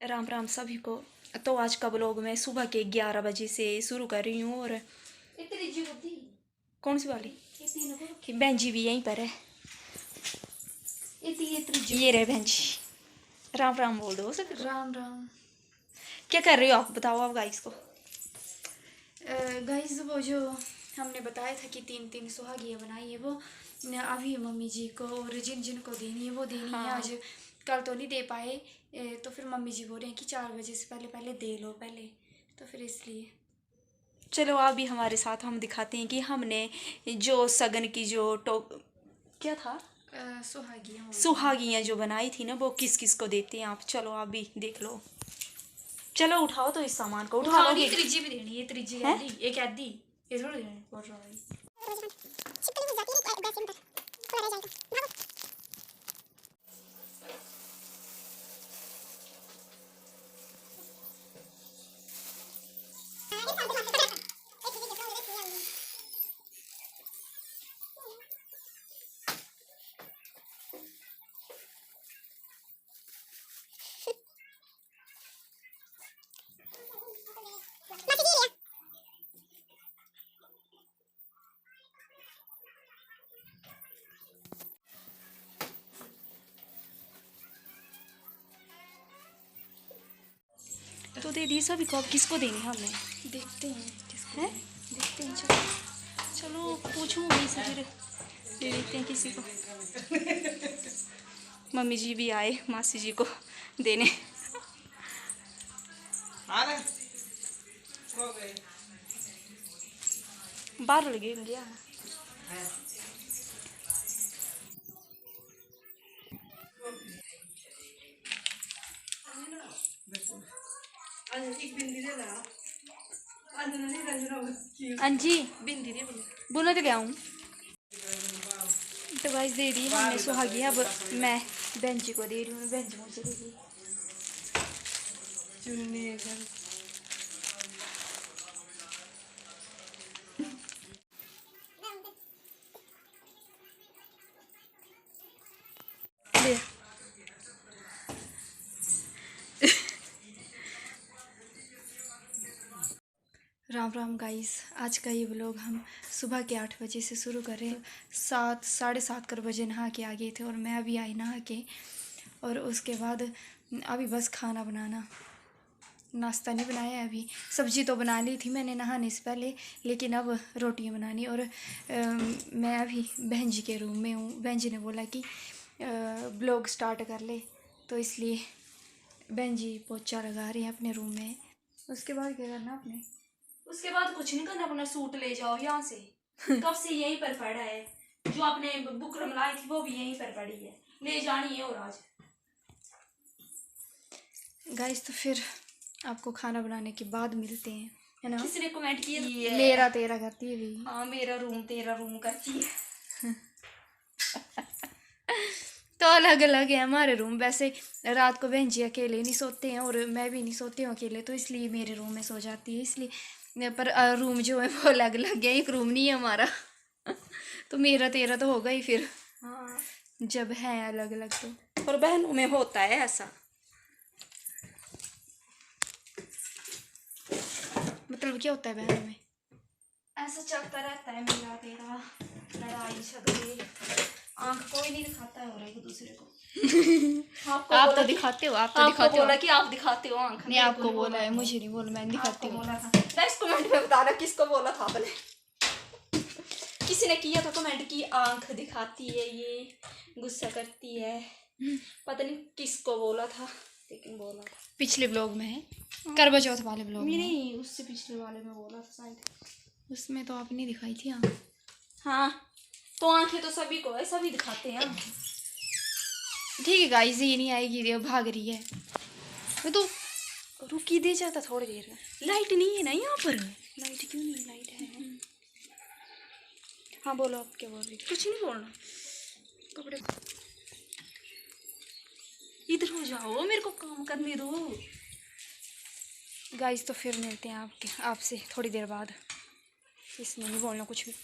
राम राम सभी को। तो आज का ब्लॉग मैं सुबह के 11 बजे से शुरू कर रही हूँ। और कौन सी वाली कि बहन जी भी यहीं पर है। ये रहे बहन जी। राम राम बोल दो सभी को। राम राम। क्या कर रही हो आप, बताओ आप गाइस को। गाइस वो जो हमने बताया था कि 3 सुहागियाँ बनाई है, वो अभी मम्मी जी को और जिन जिन को देनी है वो देनी है। हाँ। आज कल तो नहीं दे पाए, तो फिर मम्मी जी बोल रहे हैं कि 4 बजे से पहले पहले दे लो पहले, तो फिर इसलिए। चलो आप भी हमारे साथ, हम दिखाते हैं कि हमने जो सगन की जो क्या था सुहागियाँ सुहागियाँ जो बनाई थी ना, वो किस किस को देते हैं आप। चलो आप भी देख लो। चलो उठाओ तो इस सामान को उठा लो। त्रिजी भी देनी है, त्रिजी है एक आधी ये थोड़ी देनी बोल रहा है। तो दे दी सभी को। अब किसको देनी है हमने, देखते हैं किसको हैं देखते हैं। चलो चलो पूछूंगी से फिर दे देते हैं किसी को। मम्मी जी भी आए मासी जी को देने। बाहर लगे गया। हाँ जी बिंदी दे बुना तो क्या हूँ। तो गाइस दे दी हमने सुहागी। अब मैं बहन जी को दे रही हूँ। बहन जी मुझे दे दी चुन्नी ले। राम राम गाइस। आज का ये व्लॉग हम सुबह के 8 बजे से शुरू कर रहे हैं। 7 साढ़े 7 कर बजे नहा के आ गए थे और मैं अभी आई नहा के। और उसके बाद अभी बस खाना बनाना, नाश्ता नहीं बनाया है अभी। सब्जी तो बना ली थी मैंने नहाने से पहले, लेकिन अब रोटियां बनानी। और मैं अभी बहन जी के रूम में हूँ। बहन जी ने बोला कि ब्लॉग स्टार्ट कर ले, तो इसलिए बहन जी पोछा लगा रही हैं अपने रूम में। उसके बाद क्या करना आपने? उसके बाद कुछ नहीं करना, अपना सूट ले जाओ यहाँ से। कब से यहीं पर पड़ा है। जो आपने बुकरम लाई थी वो भी यहीं पर पड़ी है, ले जानी है। और आज गाइस तो फिर आपको खाना बनाने के बाद मिलते हैं, है ना। किसी ने कमेंट किया मेरा तेरा करती है भी। हाँ मेरा रूम तेरा रूम करती है। तो अलग अलग है हमारे रूम। वैसे रात को बहन जी अकेले नहीं सोते हैं और मैं भी नहीं सोती हूँ अकेले, तो इसलिए मेरे रूम में सो जाती है इसलिए। पर रूम जो है वो अलग अलग है, एक रूम नहीं है हमारा। तो मेरा तेरा तो होगा ही फिर। हाँ जब है अलग अलग तो। और बहनों में होता है ऐसा। मतलब क्या होता है बहनों में? ऐसा चलता रहता है मेरा तेरा, लड़ाई झगड़े। आंख कोई नहीं दिखाता है और एक दूसरे को। आप तो दिखाते हो, आप तो दिखाते हो। बोला कि आप दिखाते हो आंख। नहीं आपको बोला है, मुझे नहीं बोला, मैं दिखाती हूँ। बोला था। नेक्स्ट कमेंट में बताना किसको बोला था आपने। किसी ने किया था कमेंट की आंख दिखाती है ये, गुस्सा करती है। पता नहीं किसको बोला था, लेकिन बोला था। पिछले ब्लॉग में है, करवा चौथ वाले ब्लॉग में। नहीं उससे पिछले वाले में बोला था शायद। उसमें तो आपने दिखाई थी आंख। हाँ तो आंखें तो सभी को है, सभी दिखाते हैं। ठीक है गाइस, ये नहीं आएगी, ये भाग रही है। वो तो रुकी दे जाता थोड़ी देर में। लाइट नहीं है ना यहाँ पर। लाइट क्यों नहीं? लाइट है। हाँ बोलो, आप क्या बोल रही? कुछ नहीं बोलना। कपड़े इधर हो जाओ, मेरे को काम करने दो। गाइस तो फिर मिलते हैं आपसे थोड़ी देर बाद। इसमें नहीं बोलना कुछ भी।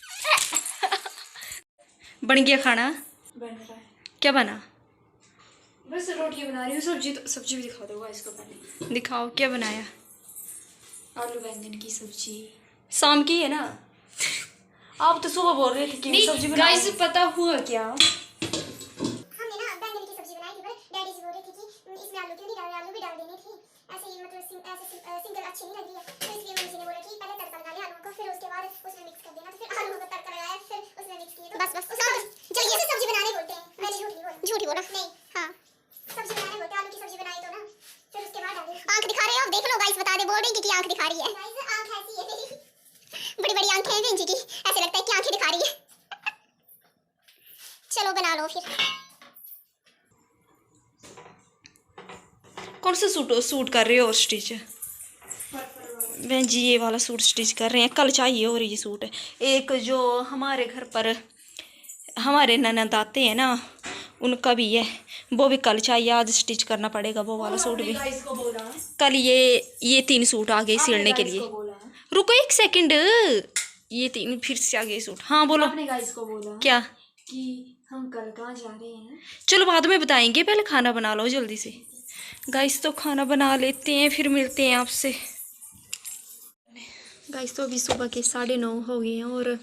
बन गया खाना? बन रहा है। क्या बना? बस रोटी बना रही हूँ। सब्जी भी दिखा दो इसको पहले। दिखाओ क्या बनाया। आलू बैंगन की सब्जी। शाम की है ना। आप तो सुबह बोल रहे थे कि सब्जी बना। गाइस पता हुआ क्या, हमने ना बैंगन की सब्जी बनाई थी, पर डैडी जी बोल रहे थे कि इसमें आलू क्यों नहीं डाल रहे, आलू भी डाल देने थे। ऐसे ही मतलब सिंगल अच्छी नहीं लग रही है, तो इसलिए मम्मी जी ने बोला कि पहले तड़का लगा ले आलू का, फिर उसके बाद उसमें मिक्स कर देना। तो फिर आलू का तड़का लगाया, फिर उसमें मिक्स किया। तो बस जो ये सब्जी बनाने बोलते हैं, मैंने झूठ बोला नहीं। हाँ, सब्जी बनाने बोलते हैं, आलू की सब्जी बनाई तो ना, फिर उसके बाद डाली। आंख दिखा रहे हो आप, देख लो गाइस, बता दे, बोल रही कि आंख दिखा रही है। गाइस आंख ऐसी है मेरी, बड़ी बड़ी आंखें हैं बेंजी की, ऐसे लगता है कि आंखें दिखा रही है। चलो बना लो फिर। कौन सा सूट कर रहे हो स्टिच। बहन जी ये वाला सूट स्टिच कर रहे हैं, कल चाहिए और ये सूट है। एक जो हमारे घर पर हमारे ननद आते हैं ना, उनका भी है, वो भी कल चाहिए। आज स्टिच करना पड़ेगा वो वाला सूट भी। कल ये 3 सूट आ गए सिलने के लिए। रुको 1 सेकंड, ये 3 फिर से आ गए सूट। हाँ बोलो। आपने गाइस को बोला क्या कि हम कल कहाँ जा रहे हैं। चलो बाद में बताएंगे, पहले खाना बना लो जल्दी से। गाइस तो खाना बना लेते हैं, फिर मिलते हैं आपसे। गाइस तो अभी सुबह के 9:30 हो गए हैं और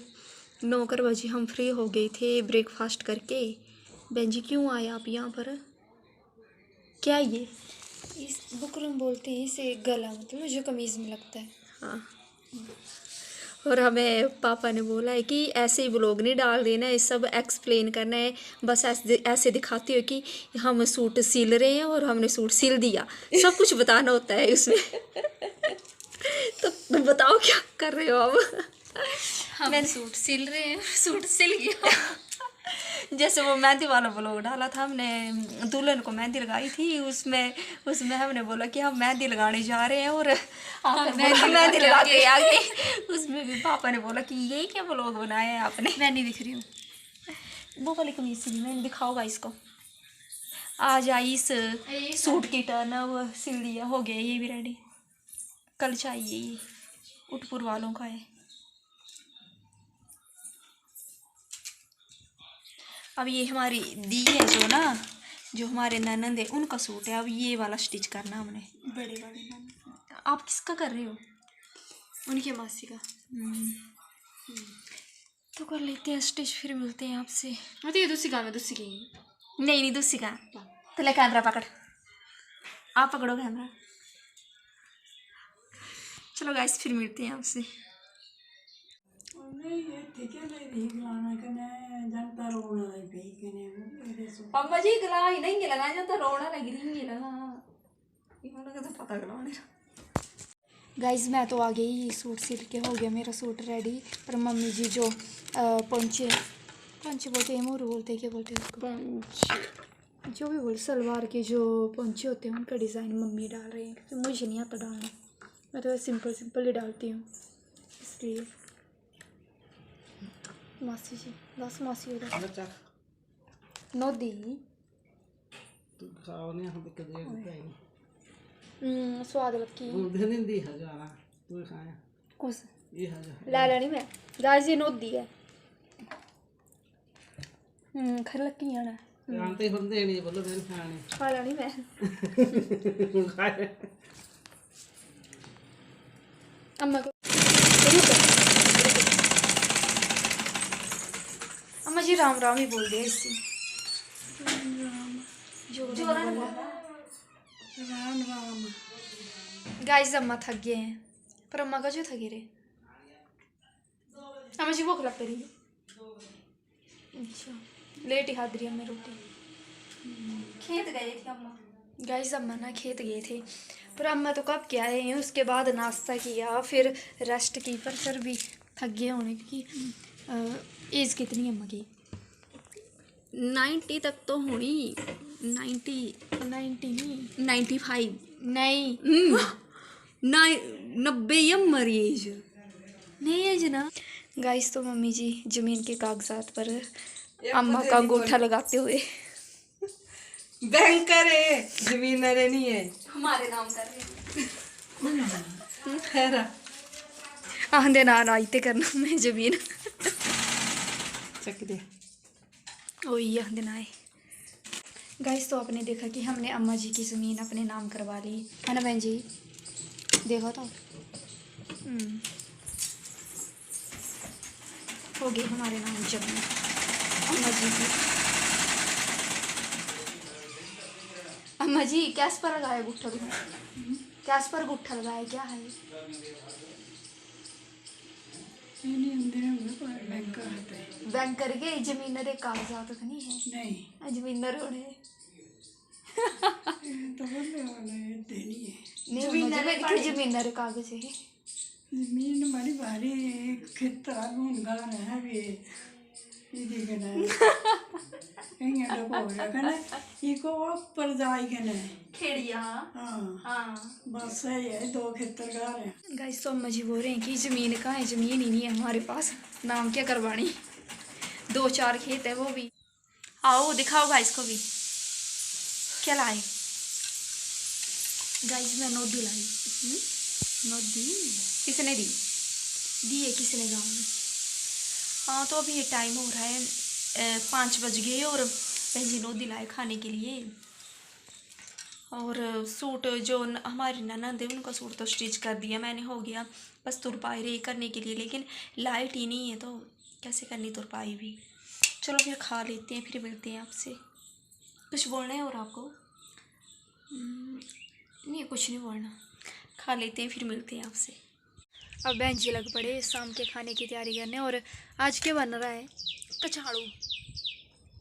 9 बजे हम फ्री हो गए थे ब्रेकफास्ट करके। बहन जी क्यों आए आप यहाँ पर, क्या ये। इस बुकरम बोलते हैं इसे, गला मतलब जो कमीज में लगता है। हाँ, और हमें पापा ने बोला है कि ऐसे ही ब्लॉग नहीं डाल देना है, सब एक्सप्लेन करना है। बस ऐसे दिखाते हो कि हम सूट सिल रहे हैं और हमने सूट सिल दिया, सब कुछ बताना होता है उसमें। तो बताओ क्या कर रहे हो अब। हम सूट सिल रहे हैं, सूट सिल गया। जैसे वो मेहंदी वाला ब्लॉग डाला था हमने, दुल्हन को मेहंदी लगाई थी, उसमें हमने बोला कि हम मेहंदी लगाने जा रहे हैं और मेहंदी लगा के आ गए। उसमें भी पापा ने बोला कि यही क्या ब्लॉग बनाया है आपने। मैं नहीं दिख रही हूँ। वो वाली कमीज सिली मैंने, दिखाओगा इसको। आज आई इस सूट की टर्न, वो सिल दिया, हो गया ये भी रेडी। कल चाहिए, ये उटपुर वालों का है। अब ये हमारी दी है जो ना, जो हमारे ननंद है उनका सूट है। अब ये वाला स्टिच करना हमने, बड़े वाले नाम। आप किसका कर रहे हो। उनके मासी का। तो कर लेते हैं स्टिच, फिर मिलते हैं आपसे। तो ये दूसरी गाँव में दूसरी की नहीं दूसरी का। तो ले कैमरा पकड़, आप पकड़ो कैमरा। चलो गाइस फिर मिलते हैं आपसे। अम्मा जी गला ही नहीं लगा जाता, रोना लग रही है तो पता गलाने। गाइस मैं तो आ गई, सूट सिल के हो गया मेरा सूट रेडी। पर मम्मी जी जो पोंचे बोलते हैं, मोर बोलते हैं, क्या बोलते हैं उसको, जो भी बोल, सलवार के जो पोंचे होते हैं उनका डिज़ाइन मम्मी डाल रही हैं, क्योंकि मुझे नहीं आता डालना। मैं तो सिंपल ही डालती हूँ, इसलिए। मासी जी बस, मासी उधर नोदी स्वाद लगी कुछ ला लेनी मैं। गाइस ये नोदी है, खर लगी आना खा लेनी मैं। अम्मा को अम्मा जी राम राम ही बोल दिया इससे। राम राम। गाइस अम्मा थक गए हैं, पर अम्मा का जो थके रहे। अम्मा जी भूख लग रही है। अच्छा लेट ही खाद रही अम्मा रोटी। खेत गए थे अम्मा। गाइस अम्मा ना खेत गए थे, पर अम्मा तो कब क्या आए हैं। उसके बाद नाश्ता किया, फिर रेस्ट की, पर सर भी थक गए होने की। एज कितनी अम्मा की? 90 तक तो होनी। 90 नहीं 95 नहीं 90 मरी एज नहीं है जना। गाइस तो मम्मी जी जमीन के कागजात पर अम्मा का अंगूठा लगाते हुए बैंकर है, जमीन अरे नहीं है, हमारे नाम कर रहे खैर आंदे ना आइते करना मैं जमीन चक दे। ओही आंदे ना आए। गाइस तो आपने देखा कि हमने अम्मा जी की ज़मीन अपने नाम करवा ली है ना बहन जी। देखो तो हो गई हमारे नाम जमीन अम्मा जी की। अम्मा जी कैस पर लगाए गुट्ठा कैस पर गुट्ठा लगाए क्या है? बैंक करके जमीन रे कागजात तो नहीं है? नहीं जमीन रोड़े तो बोलने वाले देनी है। नहीं जमीन रे कागज है। जमीन हमारी भारी खेतर ढूंढगार है भी इदी कने कहीं डको हो रहा कने इको ऊपर जाई कने खेड़िया हाँ हाँ बस है 2 खेतर गार है। गाइस तो अम्मा जी बोल रहे हैं कि ज़मीन कहाँ है, ज़मीन ही नहीं है हमारे पास, नाम क्या करवानी। 2-4 खेत है वो भी। आओ दिखाओ गाइस को भी क्या लाए। गाइस मैं नोदी लाई। नोदी किसने दी? दी है किसने गाँव में। हाँ तो अभी ये टाइम हो रहा है 5 बज गए और बहन जी नोदी लाए खाने के लिए। और सूट जो हमारी ननद है उनका सूट तो स्टिच कर दिया मैंने, हो गया बस तुरपाई रे करने के लिए, लेकिन लाइट ही नहीं है तो कैसे करनी तुरपाई भी। चलो फिर खा लेते हैं, फिर मिलते हैं आपसे। कुछ बोलना है और आपको? नहीं कुछ नहीं बोलना, खा लेते हैं फिर मिलते हैं आपसे। अब बहन जी लग पड़े शाम के खाने की तैयारी करने। और आज क्या बन रहा है? कचाड़ू।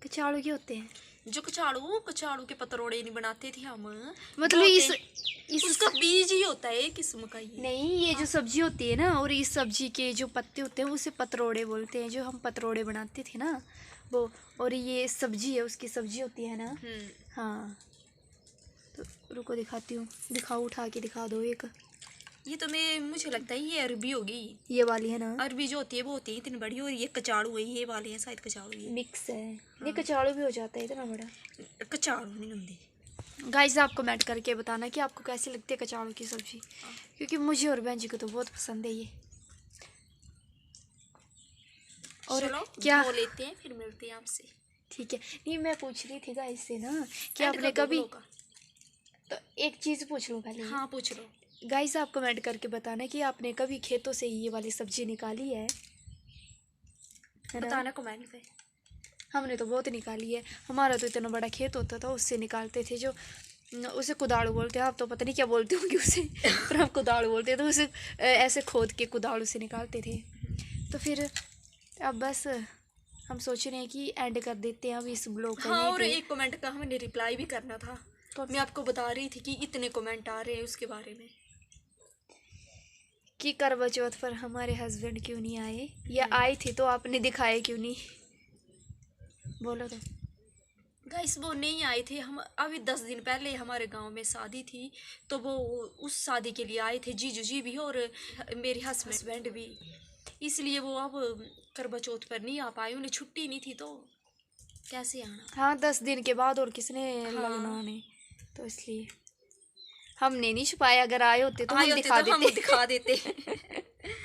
कचाड़ू क्या होते हैं? जो कचाड़ू के पतरोड़े नहीं बनाते थे हम, मतलब इस उसका बीज ही होता है किस्म का ये। नहीं ये जो सब्जी होती है ना, और इस सब्जी के जो पत्ते होते हैं उसे पतरोड़े बोलते हैं, जो हम पतरोड़े बनाते थे ना वो। और ये सब्जी है, उसकी सब्जी होती है ना। हाँ तो रुको दिखाती हूँ, दिखाओ उठा के दिखा दो एक। ये तो मुझे लगता है ये अरबी होगी, ये वाली है ना। अरबी जो होती है वो होती है इतनी बड़ी, और ये कचाड़ू है, ये वाले हैं शायद कचाड़ू। ये मिक्स है। नहीं कचाड़ू भी हो जाता है इतना बड़ा। कचाड़ू नहीं होंगे। गाइस आप कमेंट करके बताना कि आपको कैसी लगती है कचाड़ू की सब्जी, क्योंकि मुझे और बहन जी को तो बहुत पसंद है ये। और चलो क्या धो लेते हैं फिर मिलते हैं आपसे। ठीक है। नहीं मैं पूछ रही थी गाइस से ना कि ऐड आपने कर दो कभी, ब्लॉग का। तो एक चीज़ पूछ लूँ पहले। हाँ पूछ लो। गाइस आप कमेंट करके बताना कि आपने कभी खेतों से ये वाली सब्जी निकाली है ना? बताना कमेंट पे। हमने तो बहुत निकाली है, हमारा तो इतना बड़ा खेत होता था उससे निकालते थे, जो उसे कुदाड़ू बोलते हैं, आप तो पता नहीं क्या बोलते होंगे उसे पर हम कुदाड़ू बोलते हैं। तो उसे ऐसे खोद के कुदाड़ू से निकालते थे। तो फिर अब बस हम सोच रहे हैं कि एंड कर देते हैं अब इस ब्लॉग का। हाँ और एक कमेंट का हमने रिप्लाई भी करना था, मैं आपको बता रही थी कि इतने कमेंट आ रहे हैं उसके बारे में कि करवा चौथ पर हमारे हस्बैंड क्यों नहीं आए, या आए थे तो आपने दिखाए क्यों नहीं, बोलो तो। गाइस वो नहीं आए थे, हम अभी 10 दिन पहले हमारे गांव में शादी थी तो वो उस शादी के लिए आए थे, जीजू जी भी और मेरे हस्बैंड भी, इसलिए वो अब करवा चौथ पर नहीं आ पाए, उन्हें छुट्टी नहीं थी तो कैसे आना। हाँ 10 दिन के बाद और किसने लगना उन्हें, तो इसलिए हमने नहीं छुपाया। अगर आए होते तो हम दिखा देते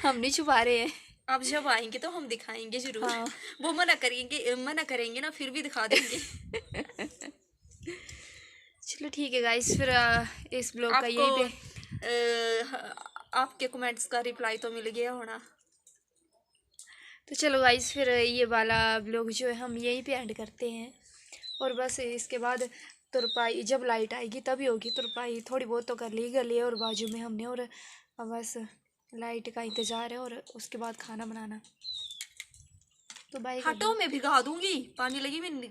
हम नहीं छुपा रहे हैं। अब जब आएंगे तो हम दिखाएंगे जरूर। हाँ। वो मना करेंगे ना फिर भी दिखा देंगे। चलो ठीक है गाइस, फिर इस ब्लॉग का यही पे आपके कमेंट्स का रिप्लाई तो मिल गया होना। तो चलो गाइस फिर ये वाला ब्लॉग जो है हम यहीं पे एंड करते हैं। और बस इसके बाद तुरपाई जब लाइट आएगी तभी होगी तुरपाई, थोड़ी बहुत तो कर ली गली और बाजू में हमने, और बस लाइट का इंतज़ार है और उसके बाद खाना बनाना। तो बाय हटो मैं भिगा दूंगी, पानी लगी मैंने।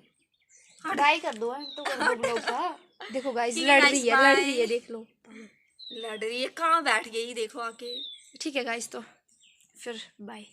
बाय कर दो तो कर दो ब्लॉग का। देखो गाइस ठीक है लड़ रही है देख लो, लड़ रही है, कहाँ बैठ गई देखो आके। ठीक है गाइस तो फिर बाय।